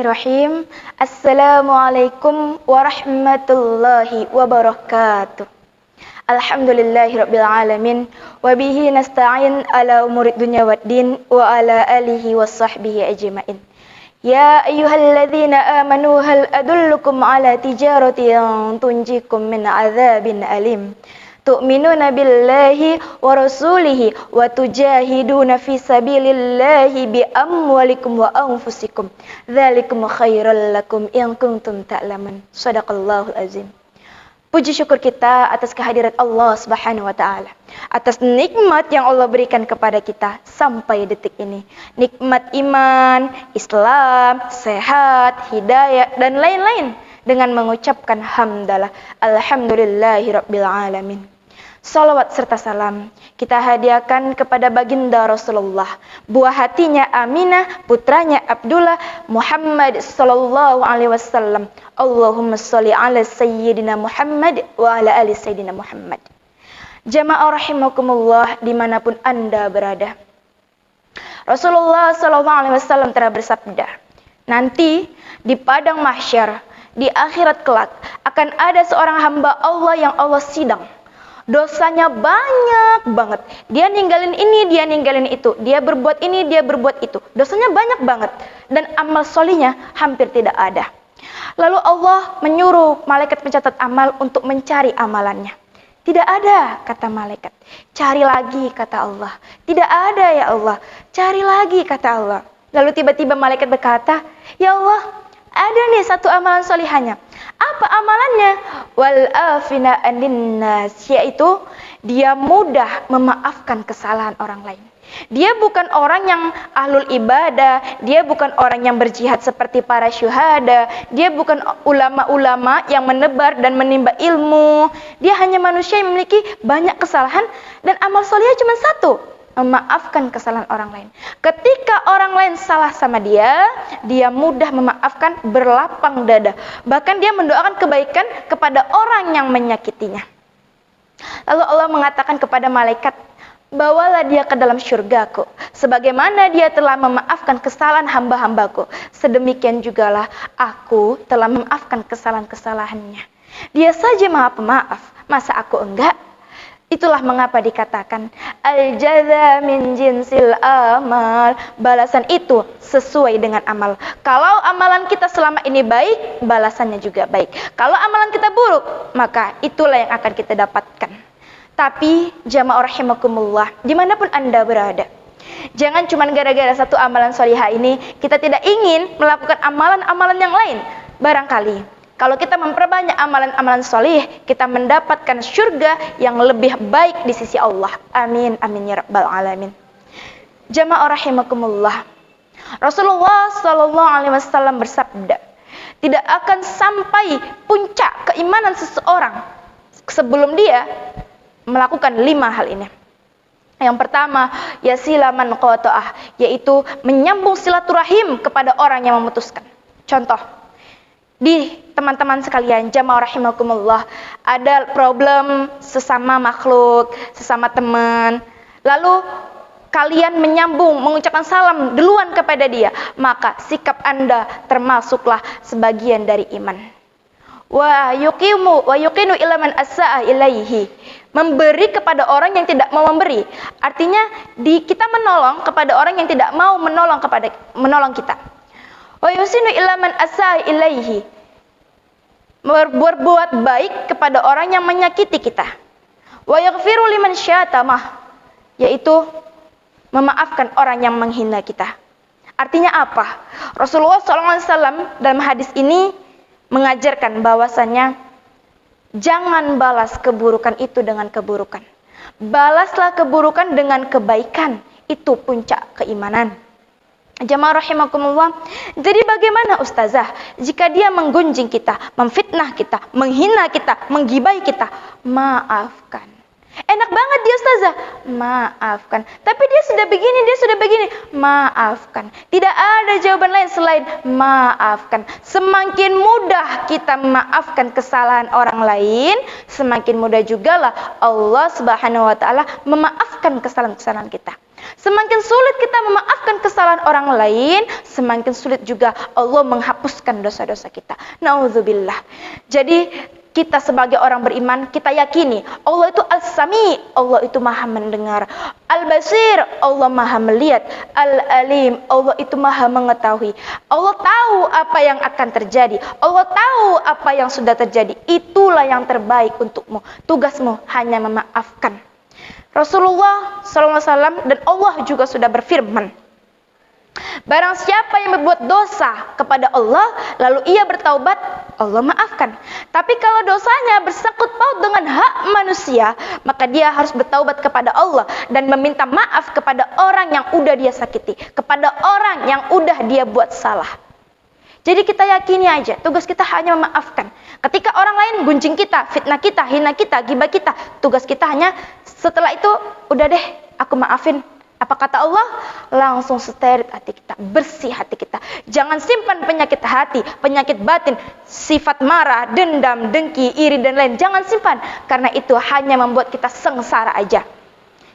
Bismillahirrahmanirrahim. Assalamualaikum warahmatullahi wabarakatuh. Alhamdulillahirabbil alamin wa bihi nasta'in ala umurid dunya waddin wa ala alihi washabbihi ajmain. Ya ayyuhalladzina amanu hal adullukum ala tijaratin tunjikum min adzabin alim. Tu'minuna billahi wa rasulihi wa tujahiduna fi sabilillahi bi amwalikum wa anfusikum. Dzalikum khairal lakum in kuntum ta'lamun. Shadaqallahul azim. Puji syukur kita atas kehadirat Allah Subhanahu wa taala, atas nikmat yang Allah berikan kepada kita sampai detik ini. Nikmat iman, Islam, sehat, hidayah dan lain-lain dengan mengucapkan hamdalah. Alhamdulillahirabbil alamin. Salawat serta salam kita hadiahkan kepada baginda Rasulullah, buah hatinya Aminah, putranya Abdullah, Muhammad sallallahu alaihi wasallam. Allahumma sholli ala sayyidina Muhammad wa ala ali sayyidina Muhammad. Jamaah rahimakumullah dimanapun Anda berada. Rasulullah sallallahu alaihi wasallam telah bersabda, nanti di padang mahsyar, di akhirat kelak akan ada seorang hamba Allah yang Allah sidang. Dosanya banyak banget. Dia ninggalin ini, dia ninggalin itu. Dia berbuat ini, dia berbuat itu. Dosanya banyak banget. Dan amal solihnya hampir tidak ada. Lalu Allah menyuruh malaikat pencatat amal untuk mencari amalannya. Tidak ada, kata malaikat. Cari lagi, kata Allah. Tidak ada, ya Allah. Cari lagi, kata Allah. Lalu tiba-tiba malaikat berkata, ya Allah, ada nih satu amalan solihahnya. Apa amalannya? Wal afina anin nas, yaitu dia mudah memaafkan kesalahan orang lain. Dia bukan orang yang ahlul ibadah, dia bukan orang yang berjihad seperti para syuhada, dia bukan ulama-ulama yang menebar dan menimba ilmu. Dia hanya manusia yang memiliki banyak kesalahan dan amal soleh cuma satu, memaafkan kesalahan orang lain. Ketika orang lain salah sama dia mudah memaafkan, berlapang dada. Bahkan dia mendoakan kebaikan kepada orang yang menyakitinya. Lalu Allah mengatakan kepada malaikat, bawalah dia ke dalam syurgaku, sebagaimana dia telah memaafkan kesalahan hamba-hambaku, sedemikian jugalah aku telah memaafkan kesalahan-kesalahannya. Dia saja maha pemaaf, masa aku enggak? Itulah mengapa dikatakan al-jaza min jinsil amal. Balasan itu sesuai dengan amal. Kalau amalan kita selama ini baik, balasannya juga baik. Kalau amalan kita buruk, maka itulah yang akan kita dapatkan. Tapi jamaah rahimakumullah, dimanapun Anda berada, jangan cuma gara-gara satu amalan solihah ini kita tidak ingin melakukan amalan-amalan yang lain. Barangkali kalau kita memperbanyak amalan-amalan solih, kita mendapatkan surga yang lebih baik di sisi Allah. Amin, amin ya rabbal alamin. Jamaah rahimakumullah, Rasulullah sallallahu alaihi wasallam bersabda, tidak akan sampai puncak keimanan seseorang sebelum dia melakukan 5 hal ini. Yang pertama, yasilaman qata'ah, yaitu menyambung silaturahim kepada orang yang memutuskan. Contoh, di teman-teman sekalian, jamaah rahimakumullah, ada problem sesama makhluk, sesama teman. Lalu kalian menyambung, mengucapkan salam duluan kepada dia, maka sikap Anda termasuklah sebagian dari iman. Wa yuqinu ila man assa'a ilaihi, memberi kepada orang yang tidak mau memberi. Artinya kita menolong kepada orang yang tidak mau menolong kita. Wa yusinu ila man assa'a ilaihi, berbuat baik kepada orang yang menyakiti kita. Wa yaghfiru liman syatamah, yaitu memaafkan orang yang menghina kita. Artinya apa? Rasulullah SAW dalam hadis ini mengajarkan bahwasannya jangan balas keburukan itu dengan keburukan. Balaslah keburukan dengan kebaikan. Itu puncak keimanan. Jamaah rahimakumullah, jadi bagaimana ustazah jika dia menggunjing kita, memfitnah kita, menghina kita, menggibai kita? Maafkan. Enak banget dia ustazah, maafkan. Tapi dia sudah begini, maafkan. Tidak ada jawaban lain selain maafkan. Semakin mudah kita memaafkan kesalahan orang lain, semakin mudah juga lah Allah Subhanahu wa taala memaafkan kesalahan-kesalahan kita. Semakin sulit kita memaafkan kesalahan orang lain, semakin sulit juga Allah menghapuskan dosa-dosa kita. Nauzubillah. Jadi kita sebagai orang beriman, kita yakini Allah itu As-Sami, Allah itu Maha mendengar. Al-Basir, Allah Maha melihat. Al-Alim, Allah itu Maha mengetahui. Allah tahu apa yang akan terjadi. Allah tahu apa yang sudah terjadi. Itulah yang terbaik untukmu. Tugasmu hanya memaafkan. Rasulullah SAW dan Allah juga sudah berfirman, barang siapa yang berbuat dosa kepada Allah, lalu ia bertaubat, Allah maafkan. Tapi kalau dosanya bersangkut paut dengan hak manusia, maka dia harus bertaubat kepada Allah dan meminta maaf kepada orang yang udah dia sakiti, kepada orang yang udah dia buat salah. Jadi kita yakini aja, tugas kita hanya memaafkan. Ketika orang lain gunjing kita, fitnah kita, hina kita, gibah kita, tugas kita hanya setelah itu, udah deh, aku maafin. Apa kata Allah? Langsung steril hati kita, bersih hati kita. Jangan simpan penyakit hati, penyakit batin, sifat marah, dendam, dengki, iri dan lain. Jangan simpan, karena itu hanya membuat kita sengsara aja.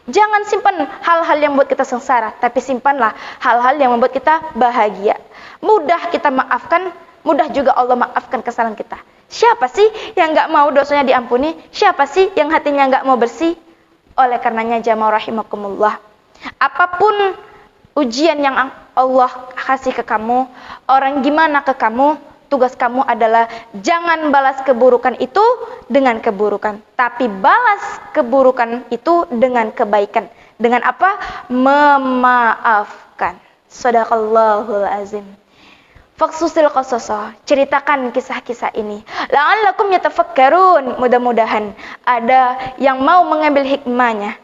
Jangan simpan hal-hal yang membuat kita sengsara, tapi simpanlah hal-hal yang membuat kita bahagia. Mudah kita maafkan, mudah juga Allah maafkan kesalahan kita. Siapa sih yang gak mau dosanya diampuni? Siapa sih yang hatinya gak mau bersih? Oleh karenanya jamaah rahimakumullah, apapun ujian yang Allah kasih ke kamu, orang gimana ke kamu, tugas kamu adalah jangan balas keburukan itu dengan keburukan, tapi balas keburukan itu dengan kebaikan. Dengan apa? Memaafkan. Shadaqallahul azim. Faqsusil qasasa, ceritakan kisah-kisah ini. La'allakum yatafakkarun, mudah-mudahan ada yang mau mengambil hikmahnya.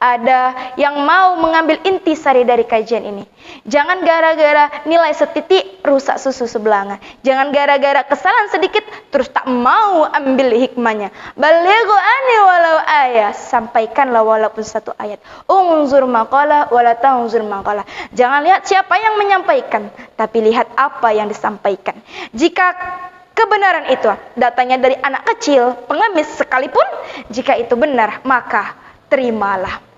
Ada yang mau mengambil intisari dari kajian ini. Jangan gara-gara nilai setitik rusak susu sebelanga. Jangan gara-gara kesalahan sedikit terus tak mau ambil hikmahnya. Balighu ani walau ayat, sampaikanlah walaupun satu ayat. Unzur maqala wala tanzur maqala. Jangan lihat siapa yang menyampaikan, tapi lihat apa yang disampaikan. Jika kebenaran itu datangnya dari anak kecil, pengemis sekalipun, jika itu benar, maka terimalah.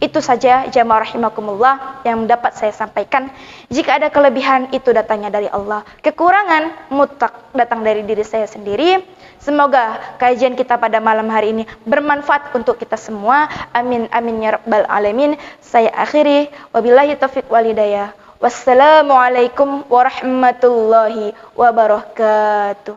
Itu saja jamaah rahimakumullah yang dapat saya sampaikan. Jika ada kelebihan, itu datangnya dari Allah. Kekurangan mutlak datang dari diri saya sendiri. Semoga kajian kita pada malam hari ini bermanfaat untuk kita semua. Amin amin ya rabbal alamin. Saya akhiri, wabillahi taufiq wal hidayah. Wassalamualaikum warahmatullahi wabarakatuh.